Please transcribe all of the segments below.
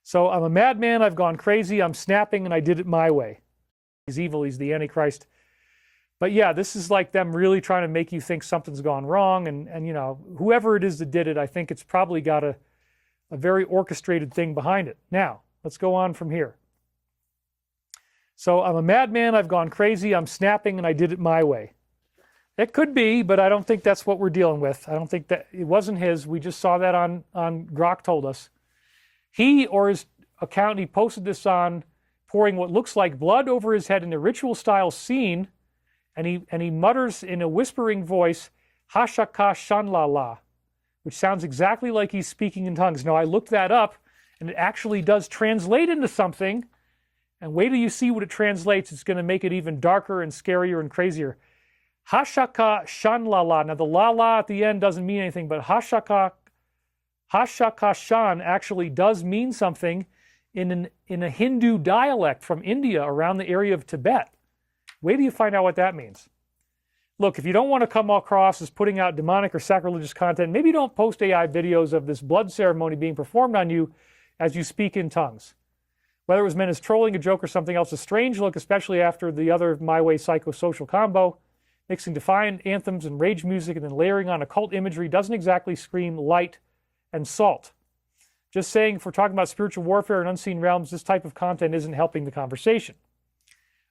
So I'm a madman, I've gone crazy, I'm snapping, and I did it my way. He's evil, he's the Antichrist. But yeah, this is like them really trying to make you think something's gone wrong. And you know, whoever it is that did it, I think it's probably got a very orchestrated thing behind it. Now, let's go on from here. So I'm a madman, I've gone crazy, I'm snapping, and I did it my way. It could be, but I don't think that's what we're dealing with. I don't think that it wasn't his. We just saw that on Grok told us. He or his account, he posted this on, pouring what looks like blood over his head in a ritual style scene, and he mutters in a whispering voice, Hashaka Shanlala, which sounds exactly like he's speaking in tongues. Now I looked that up, and it actually does translate into something, and wait till you see what it translates. It's going to make it even darker and scarier and crazier. Hashaka Shanlala. Now the la at the end doesn't mean anything, but Hashaka Shan actually does mean something in a Hindu dialect from India around the area of Tibet. Wait till you find out what that means. Look, if you don't want to come across as putting out demonic or sacrilegious content, maybe don't post AI videos of this blood ceremony being performed on you as you speak in tongues. Whether it was meant as trolling, a joke, or something else, a strange look, especially after the other My Way psychosocial combo, mixing defiant anthems and rage music and then layering on occult imagery doesn't exactly scream light and salt. Just saying, if we're talking about spiritual warfare and unseen realms, this type of content isn't helping the conversation.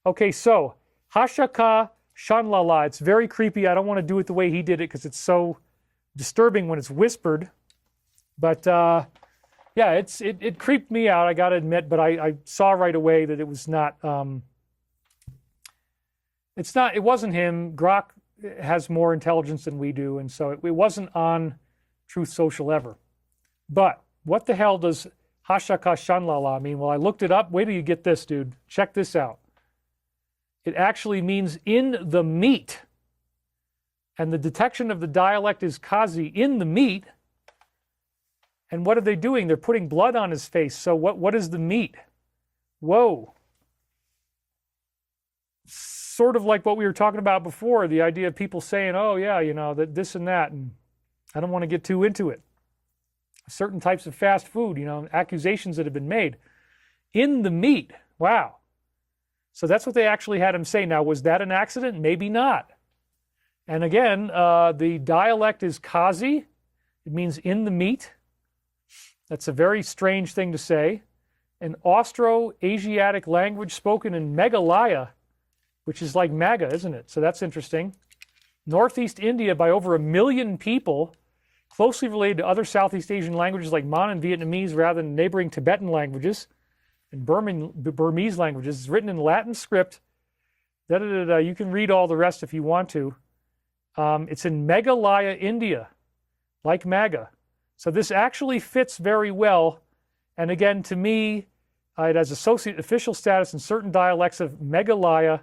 Okay, so Hashaka Shanlala. It's very creepy. I don't want to do it the way he did it because it's so disturbing when it's whispered. But yeah, it creeped me out, I got to admit, but I saw right away that it was not, it wasn't him. Grok has more intelligence than we do, and so it wasn't on Truth Social ever. But what the hell does Hashaka Shanlala mean? Well, I looked it up. Wait till you get this, dude. Check this out. It actually means in the meat. And the detection of the dialect is Kazi, in the meat. And what are they doing? They're putting blood on his face. So what is the meat? Whoa. Sort of like what we were talking about before, the idea of people saying, oh yeah, you know, that this and that, and I don't want to get too into it. Certain types of fast food, you know, accusations that have been made. In the meat. Wow. So that's what they actually had him say. Now, was that an accident? Maybe not. And again, the dialect is Kazi. It means in the meat. That's a very strange thing to say. An Austro-Asiatic language spoken in Meghalaya, which is like MAGA, isn't it? So that's interesting. Northeast India by over 1 million people, closely related to other Southeast Asian languages like Mon and Vietnamese rather than neighboring Tibetan languages and Burmese languages. It's written in Latin script. You can read all the rest if you want to. It's in Meghalaya, India, like MAGA. So this actually fits very well. And again, to me, it has associate official status in certain dialects of Meghalaya.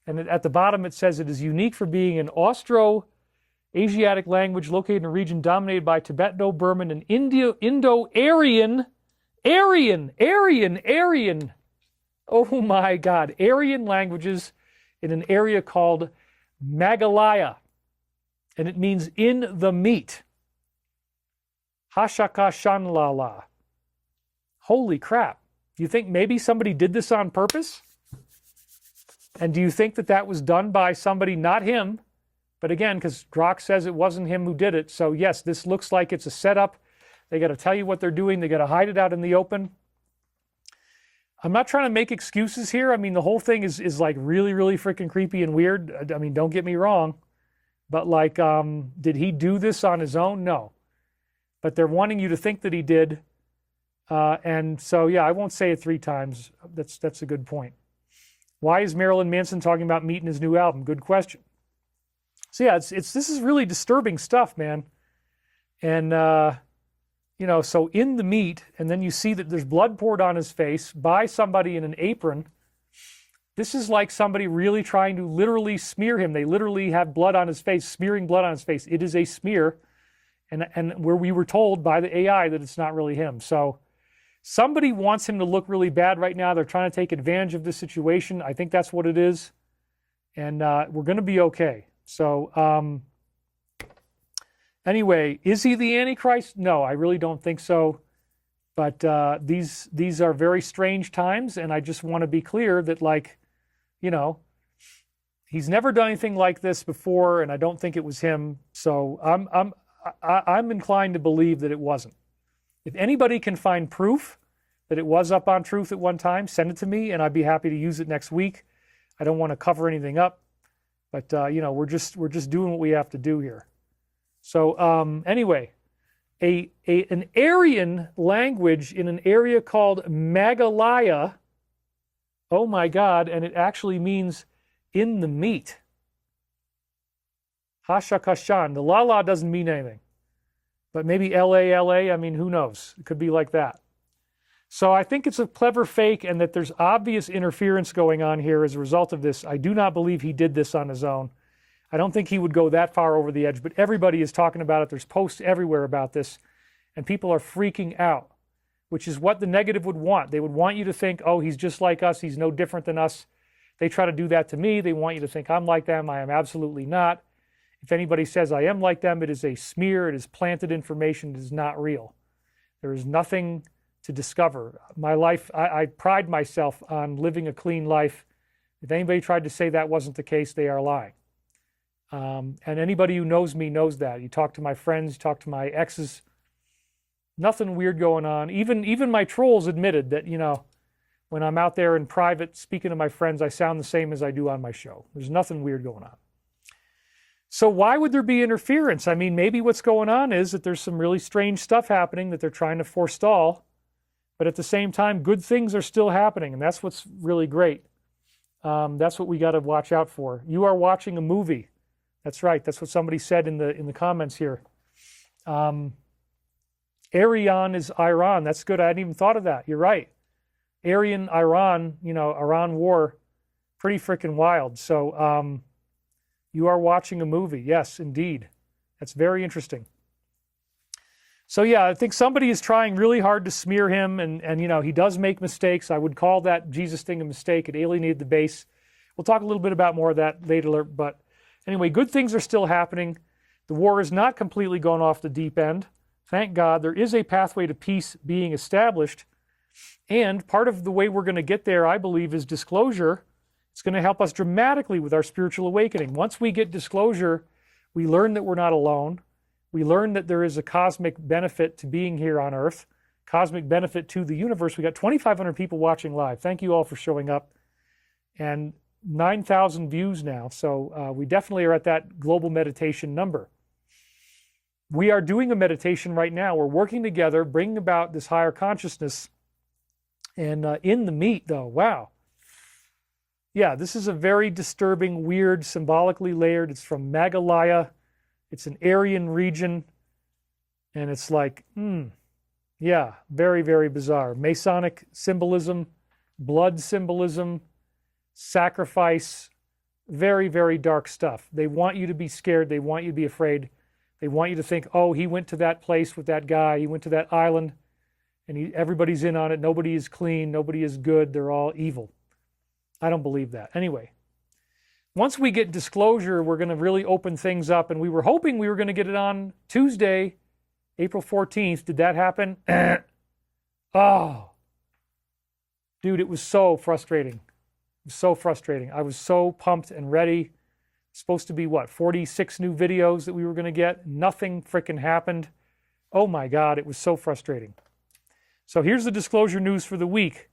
And at the bottom it says it is unique for being an Austro-Asiatic language located in a region dominated by Tibeto-Burman and Indo-Aryan. Aryan. Oh my God. Aryan languages in an area called Meghalaya. And it means in the meat. Hashaka Shanlala. Holy crap. Do you think maybe somebody did this on purpose? And do you think that that was done by somebody, not him, but again, because Grok says it wasn't him who did it. So yes, this looks like it's a setup. They got to tell you what they're doing. They got to hide it out in the open. I'm not trying to make excuses here. I mean, the whole thing is like really, really freaking creepy and weird. I mean, don't get me wrong. But like, did he do this on his own? No. But they're wanting you to think that he did. And so, yeah, I won't say it 3 times. That's a good point. Why is Marilyn Manson talking about meat in his new album? Good question. So yeah, this is really disturbing stuff, man. And you know, so in the meat, and then you see that there's blood poured on his face by somebody in an apron. This is like somebody really trying to literally smear him. They literally have blood on his face, smearing blood on his face. It is a smear, and where we were told by the AI that it's not really him. So somebody wants him to look really bad right now. They're trying to take advantage of this situation. I think that's what it is. And we're going to be okay. So anyway, is he the Antichrist? No, I really don't think so. But these are very strange times, and I just want to be clear that, like, you know, he's never done anything like this before, and I don't think it was him. So I'm inclined to believe that it wasn't. If anybody can find proof that it was up on Truth at one time, send it to me, and I'd be happy to use it next week. I don't want to cover anything up, but you know, we're just doing what we have to do here. So anyway, an Aryan language in an area called Meghalaya. Oh my God! And it actually means in the meat. Hashakashan. The la doesn't mean anything, but maybe LA. I mean, who knows? It could be like that. So I think it's a clever fake, and that there's obvious interference going on here as a result of this. I do not believe he did this on his own. I don't think he would go that far over the edge, but everybody is talking about it. There's posts everywhere about this, and people are freaking out, which is what the negative would want. They would want you to think, oh, he's just like us. He's no different than us. They try to do that to me. They want you to think I'm like them. I am absolutely not. If anybody says I am like them, it is a smear. It is planted information. It is not real. There is nothing to discover. My life, I pride myself on living a clean life. If anybody tried to say that wasn't the case, they are lying. And anybody who knows me knows that. You talk to my friends, talk to my exes, nothing weird going on. Even my trolls admitted that, you know, when I'm out there in private speaking to my friends, I sound the same as I do on my show. There's nothing weird going on. So why would there be interference? I mean, maybe what's going on is that there's some really strange stuff happening that they're trying to forestall, but at the same time, good things are still happening, and that's what's really great. That's what we got to watch out for. You are watching a movie. That's right. That's what somebody said in the comments here. Aryan is Iran. That's good. I hadn't even thought of that. You're right. Aryan, Iran, you know, Iran war, pretty freaking wild. So you are watching a movie. Yes, indeed. That's very interesting. So yeah, I think somebody is trying really hard to smear him, and you know, he does make mistakes. I would call that Jesus thing a mistake. It alienated the base. We'll talk a little bit about more of that later, but anyway, good things are still happening. The war is not completely gone off the deep end. Thank God. There is a pathway to peace being established, and part of the way we're going to get there, I believe, is disclosure. It's going to help us dramatically with our spiritual awakening. Once we get disclosure, we learn that we're not alone. We learn that there is a cosmic benefit to being here on Earth, cosmic benefit to the universe. We got 2,500 people watching live. Thank you all for showing up. And 9,000 views now. So we definitely are at that global meditation number. We are doing a meditation right now. We're working together, bringing about this higher consciousness. And in the meat, though, wow. Yeah, this is a very disturbing, weird, symbolically layered. It's from Meghalaya. It's an Aryan region, and it's like, yeah, very, very bizarre. Masonic symbolism, blood symbolism, sacrifice, very, very dark stuff. They want you to be scared. They want you to be afraid. They want you to think, oh, he went to that place with that guy. He went to that island, and everybody's in on it. Nobody is clean. Nobody is good. They're all evil. I don't believe that. Anyway. Once we get disclosure, we're going to really open things up, and we were hoping we were going to get it on Tuesday, April 14th. Did that happen? Oh, dude, it was so frustrating. It was so frustrating. I was so pumped and ready. Supposed to be, 46 new videos that we were going to get. Nothing frickin' happened. Oh my God, it was so frustrating. So here's the disclosure news for the week.